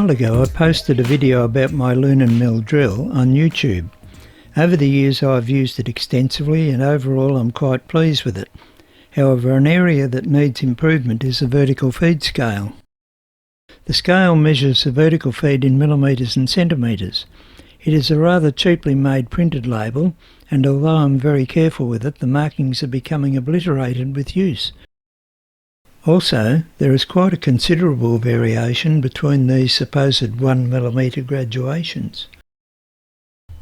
while ago I posted a video about my Lunan mill drill on YouTube. Over the years I've used it extensively and overall I'm quite pleased with it. However, an area that needs improvement is the vertical feed scale. The scale measures the vertical feed in millimetres and centimetres. It is a rather cheaply made printed label, and although I'm very careful with it, the markings are becoming obliterated with use. Also, there is quite a considerable variation between these supposed 1 millimetre graduations.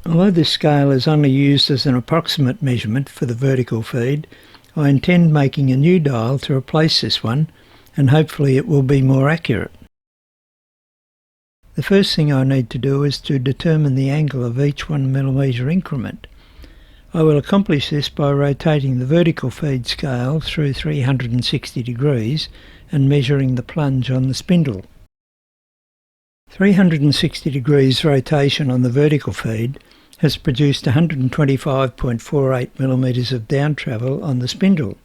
Although this scale is only used as an approximate measurement for the vertical feed, I intend making a new dial to replace this one, and hopefully it will be more accurate. The first thing I need to do is to determine the angle of each 1 millimetre increment. I will accomplish this by rotating the vertical feed scale through 360 degrees and measuring the plunge on the spindle. 360 degrees rotation on the vertical feed has produced 125.48 millimetres of down travel on the spindle.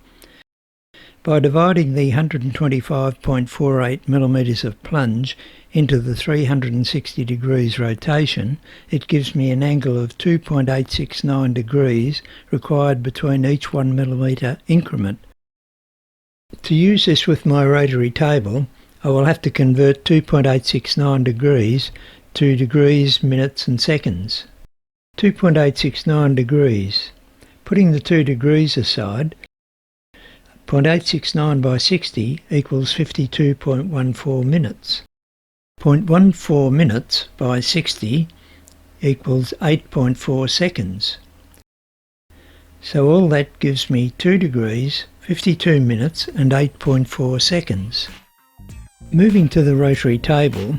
By dividing the 125.48 millimetres of plunge into the 360 degrees rotation, it gives me an angle of 2.869 degrees required between each 1 millimetre increment. To use this with my rotary table, I will have to convert 2.869 degrees to degrees, minutes and seconds. 2.869 degrees. Putting the 2 degrees aside, 0.869 by 60 equals 52.14 minutes. 0.14 minutes by 60 equals 8.4 seconds. So all that gives me 2 degrees, 52 minutes and 8.4 seconds. Moving to the rotary table,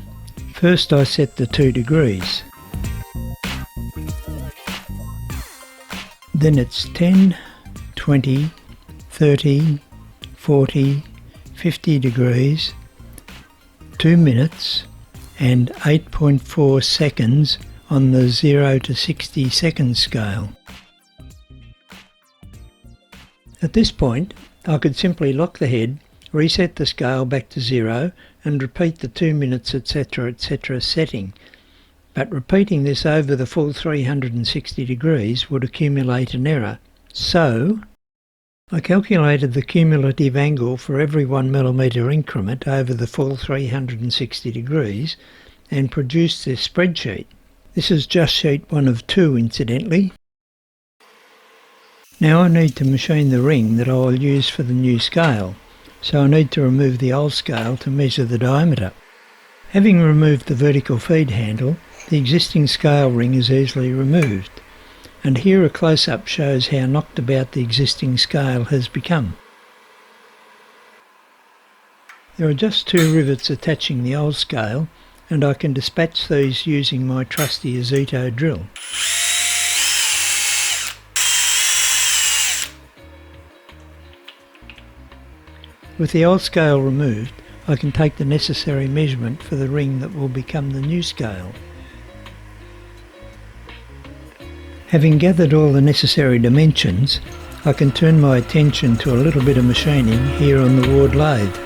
first I set the 2 degrees. Then it's 10, 20, 30, 40, 50 degrees, 2 minutes and 8.4 seconds on the 0 to 60 second scale. At this point, I could simply lock the head, reset the scale back to 0 and repeat the 2 minutes etc. setting. But repeating this over the full 360 degrees would accumulate an error. So, I calculated the cumulative angle for every 1 millimetre increment over the full 360 degrees and produced this spreadsheet. This is just sheet 1 of 2 incidentally. Now I need to machine the ring that I will use for the new scale, so I need to remove the old scale to measure the diameter. Having removed the vertical feed handle, the existing scale ring is easily removed. And here a close-up shows how knocked about the existing scale has become. There are just 2 rivets attaching the old scale, and I can dispatch these using my trusty Azito drill. With the old scale removed, I can take the necessary measurement for the ring that will become the new scale. Having gathered all the necessary dimensions, I can turn my attention to a little bit of machining here on the Ward lathe.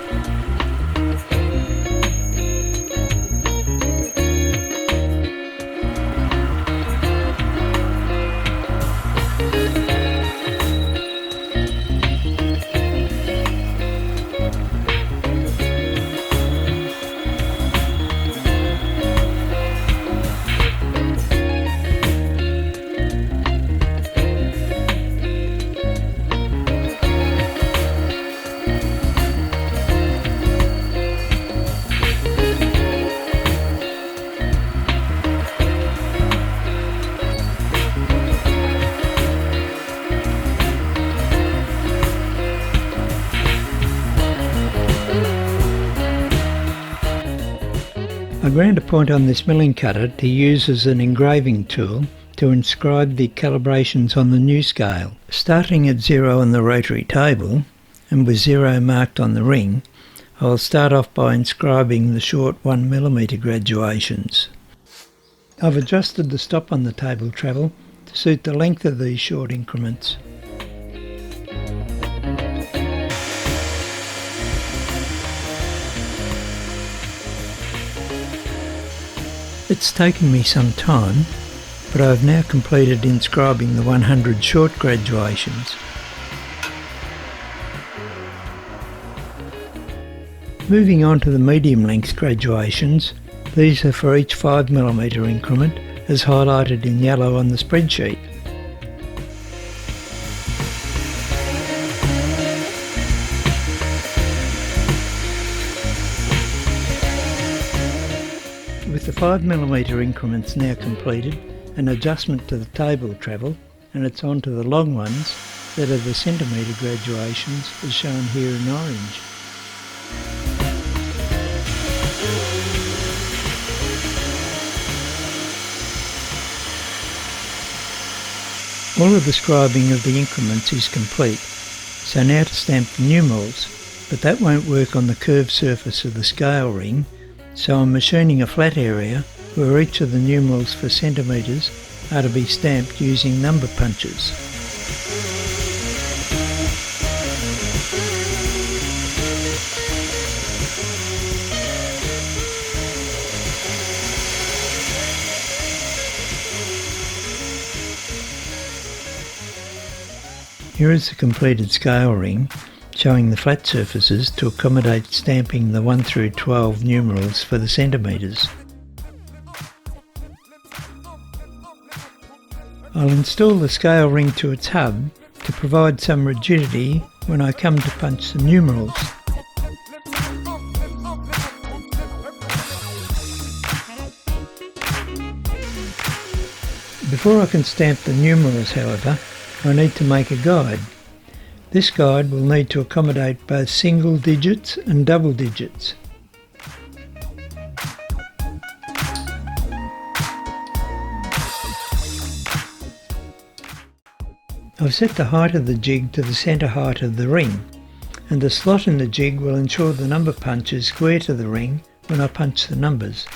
I ground a point on this milling cutter to use as an engraving tool to inscribe the calibrations on the new scale. Starting at 0 on the rotary table, and with 0 marked on the ring, I will start off by inscribing the short 1 millimetre graduations. I've adjusted the stop on the table travel to suit the length of these short increments. It's taken me some time, but I have now completed inscribing the 100 short graduations. Moving on to the medium length graduations, these are for each 5mm increment as highlighted in yellow on the spreadsheet. With the 5mm increments now completed, an adjustment to the table travel, and it's on to the long ones that are the centimetre graduations as shown here in orange. All of the scribing of the increments is complete, so now to stamp the numerals, but that won't work on the curved surface of the scale ring, so I'm machining a flat area where each of the numerals for centimetres are to be stamped using number punches. Here is the completed scale ring, showing the flat surfaces to accommodate stamping the 1 through 12 numerals for the centimetres. I'll install the scale ring to its hub to provide some rigidity when I come to punch the numerals. Before I can stamp the numerals, however, I need to make a guide. This guide will need to accommodate both single digits and double digits. I've set the height of the jig to the centre height of the ring, and the slot in the jig will ensure the number punch is square to the ring when I punch the numbers.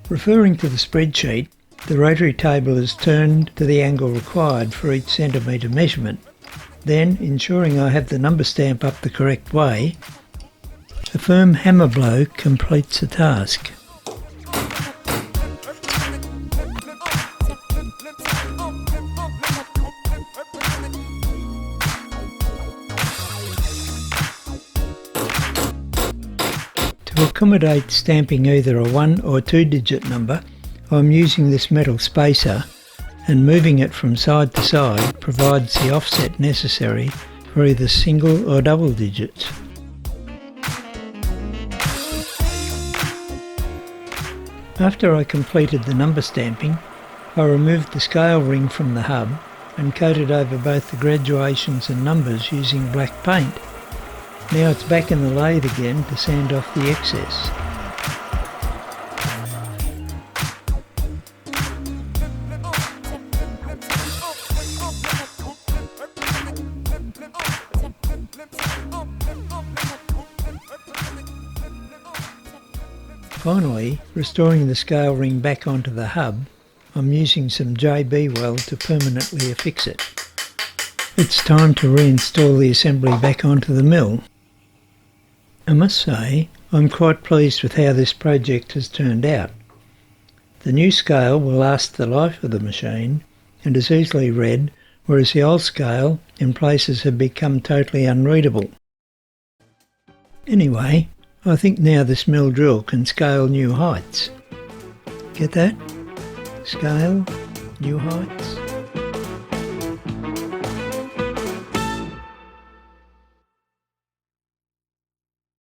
Referring to the spreadsheet, the rotary table is turned to the angle required for each centimetre measurement. Then, ensuring I have the number stamp up the correct way, a firm hammer blow completes the task. To accommodate stamping either a 1 or 2 digit number, I'm using this metal spacer, and moving it from side to side provides the offset necessary for either single or double digits. After I completed the number stamping, I removed the scale ring from the hub and coated over both the graduations and numbers using black paint. Now it's back in the lathe again to sand off the excess. Finally, restoring the scale ring back onto the hub, I'm using some JB weld to permanently affix it. It's time to reinstall the assembly back onto the mill. I must say, I'm quite pleased with how this project has turned out. The new scale will last the life of the machine and is easily read, whereas the old scale in places had become totally unreadable. Anyway, I think now this mill drill can scale new heights. Get that? Scale new heights.